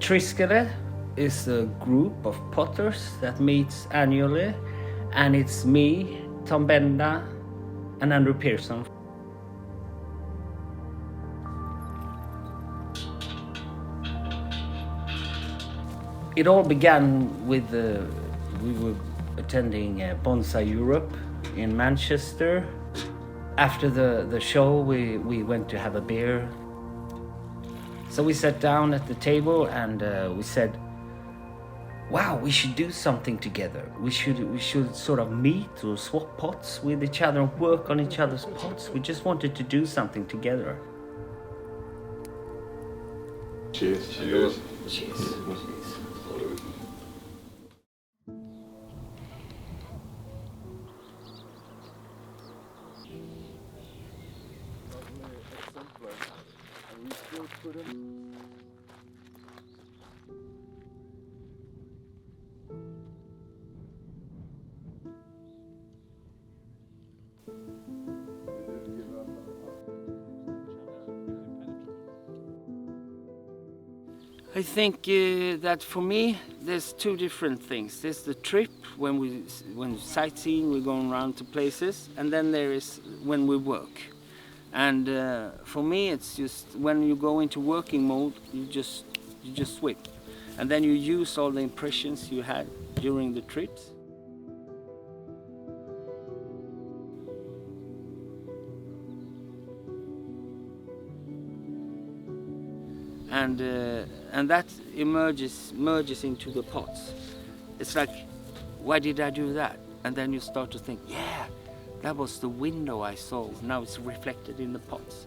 Triskele is a group of potters that meets annually, and it's me, Tom Benda, and Pearson. It all began with we were attending Bonsai Europe in Manchester. After the show, we went to have a beer. So we sat down at the table and we said, wow, we should do something together. We should sort of meet or swap pots with each other and work on each other's pots. We just wanted to do something together. Cheers. Cheers. Cheers. I think that for me, there's two different things. There's the trip when sightseeing, we're going around to places, and then there is when we work. And for me, it's just when you go into working mode, you just swim, and then you use all the impressions you had during the trips. And that merges into the pots. It's like, why did I do that? And then you start to think, yeah, that was the window I saw. Now it's reflected in the pots.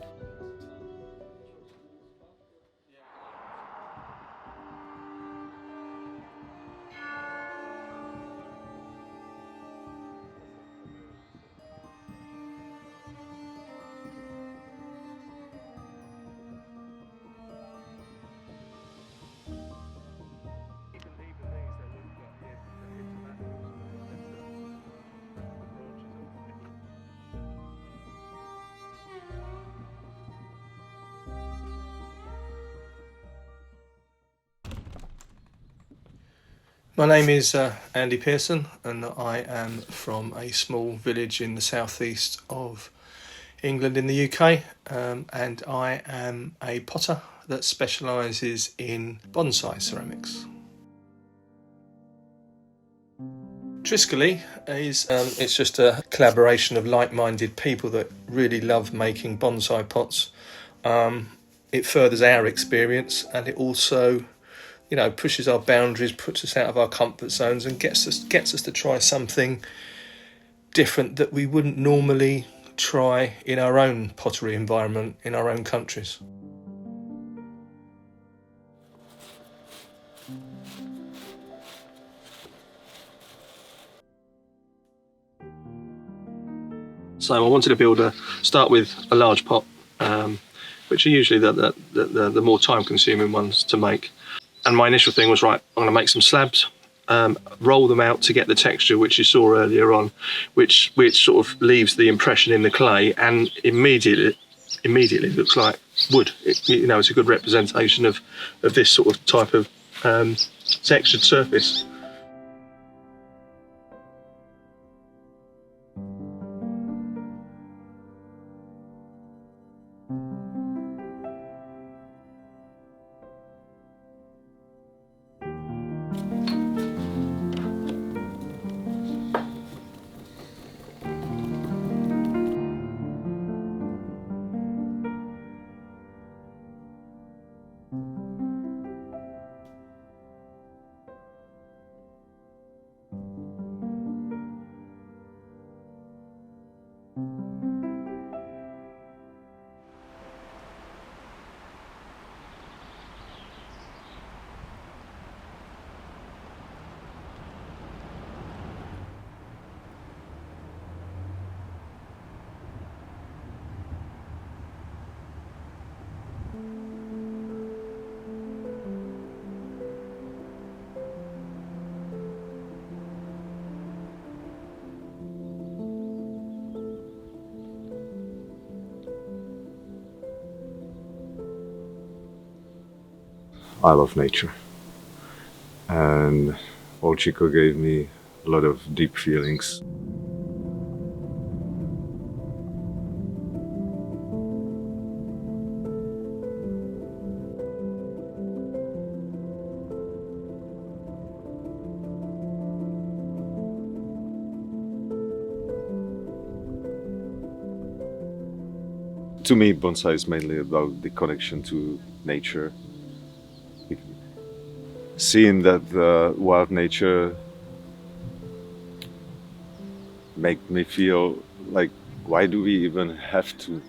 My name is Andy Pearson, and I am from a small village in the southeast of England in the UK, and I am a potter that specialises in bonsai ceramics. Triskele is it's just a collaboration of like-minded people that really love making bonsai pots. It furthers our experience, and it also pushes our boundaries, puts us out of our comfort zones, and gets us to try something different that we wouldn't normally try in our own pottery environment, in our own countries. So I wanted to start with a large pot, which are usually the more time-consuming ones to make. And my initial thing was, right, I'm going to make some slabs, roll them out to get the texture which you saw earlier on, which sort of leaves the impression in the clay, and immediately looks like wood. It's a good representation of this sort of type of textured surface. I love nature. and old Chico gave me a lot of deep feelings. To me, bonsai is mainly about the connection to nature. Seeing that wild nature make me feel like, why do we even have to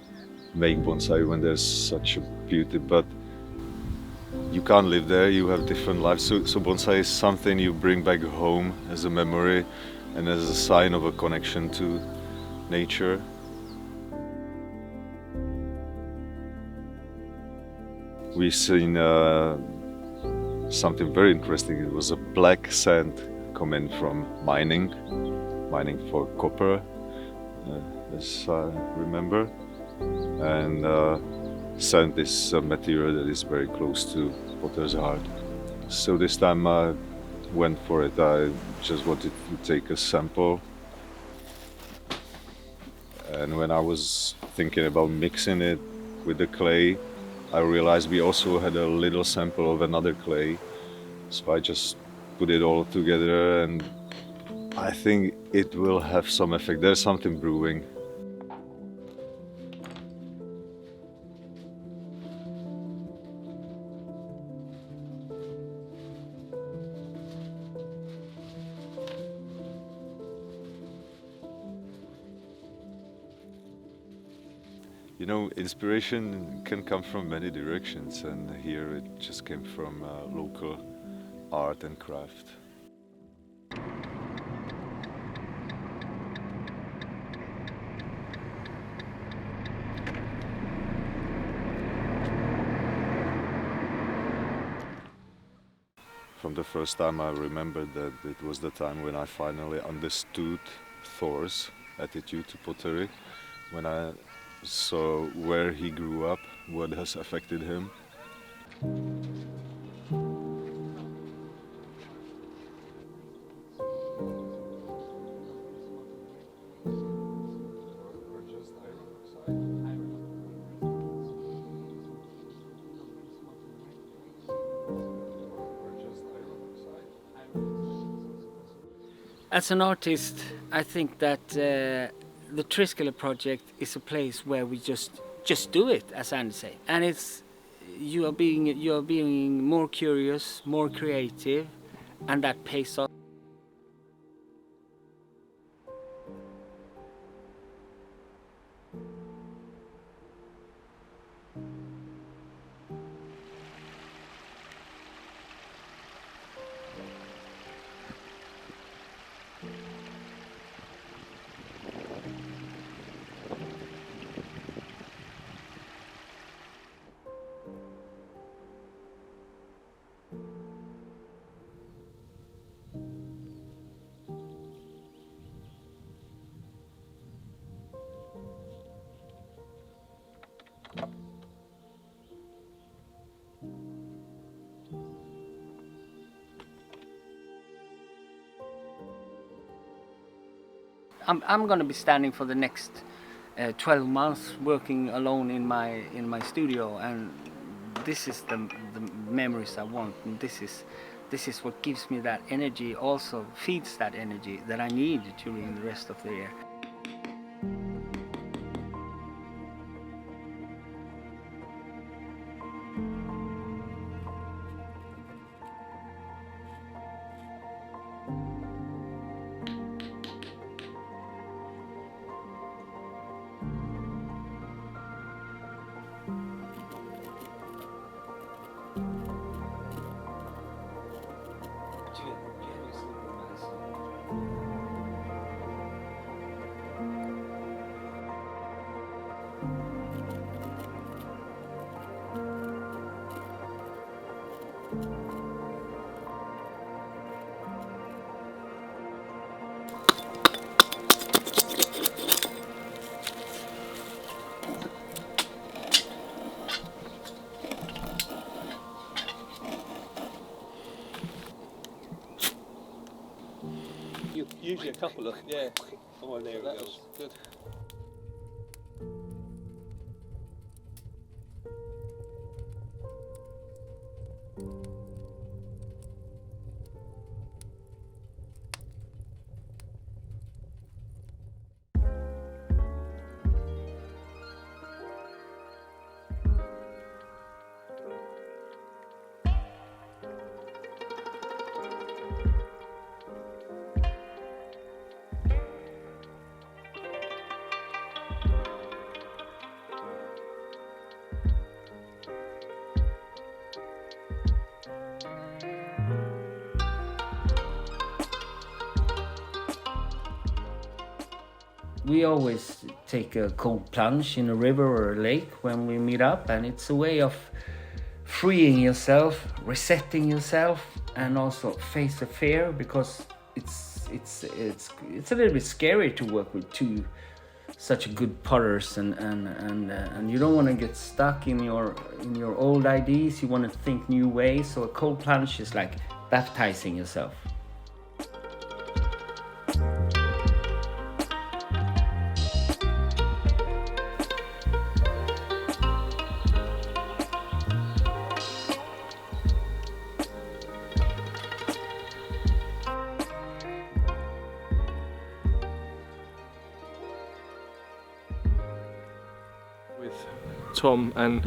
make bonsai when there's such a beauty? But you can't live there, you have different lives. So bonsai is something you bring back home as a memory and as a sign of a connection to nature. We've seen something very interesting. It was a black sand coming from mining for copper, as I remember. And sand is a material that is very close to potter's heart. So this time I went for it. I just wanted to take a sample. And when I was thinking about mixing it with the clay, I realized we also had a little sample of another clay. So I just put it all together, and I think it will have some effect. There's something brewing. You know, inspiration can come from many directions, and here it just came from local art and craft. From the first time I remembered that it was the time when I finally understood Thor's attitude to pottery, when I saw where he grew up, what has affected him. As an artist, I think that the Triskele project is a place where we just do it, as Andy say, and it's you are being more curious, more creative, and that pays off. I'm going to be standing for the next 12 months working alone in my studio, and this is the memories I want, and this is what gives me that energy, also feeds that energy that I need during the rest of the year. usually a couple of, yeah. Oh, there that was good. We always take a cold plunge in a river or a lake when we meet up, and it's a way of freeing yourself, resetting yourself, and also face the fear, because it's a little bit scary to work with such good potters, and you don't want to get stuck in your old ideas. You want to think new ways. So a cold plunge is like baptizing yourself. With Tom and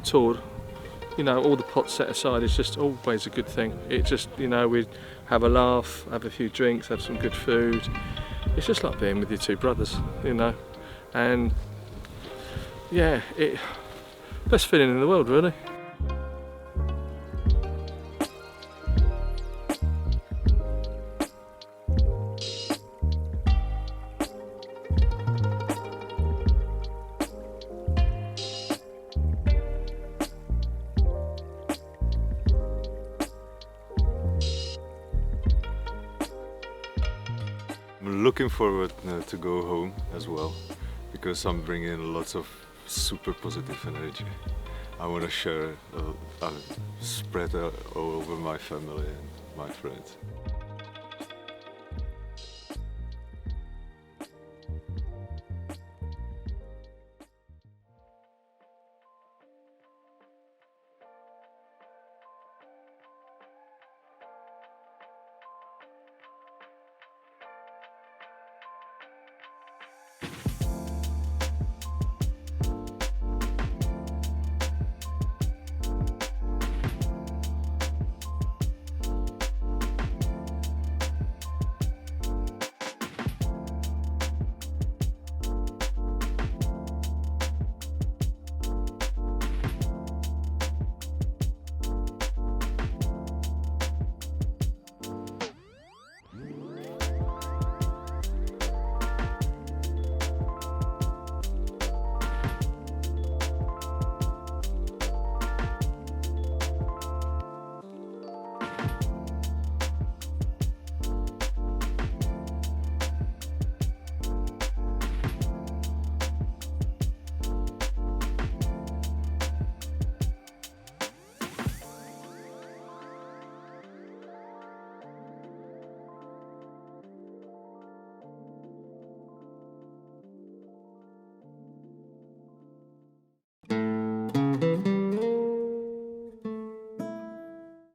Thor, you know, all the pots set aside is just always a good thing. It just, you know, we have a laugh, have a few drinks, have some good food. It's just like being with your two brothers, you know. And yeah, best feeling in the world, really. I'm looking forward to go home as well, because I'm bringing lots of super positive energy. I want to share, spread all over my family and my friends.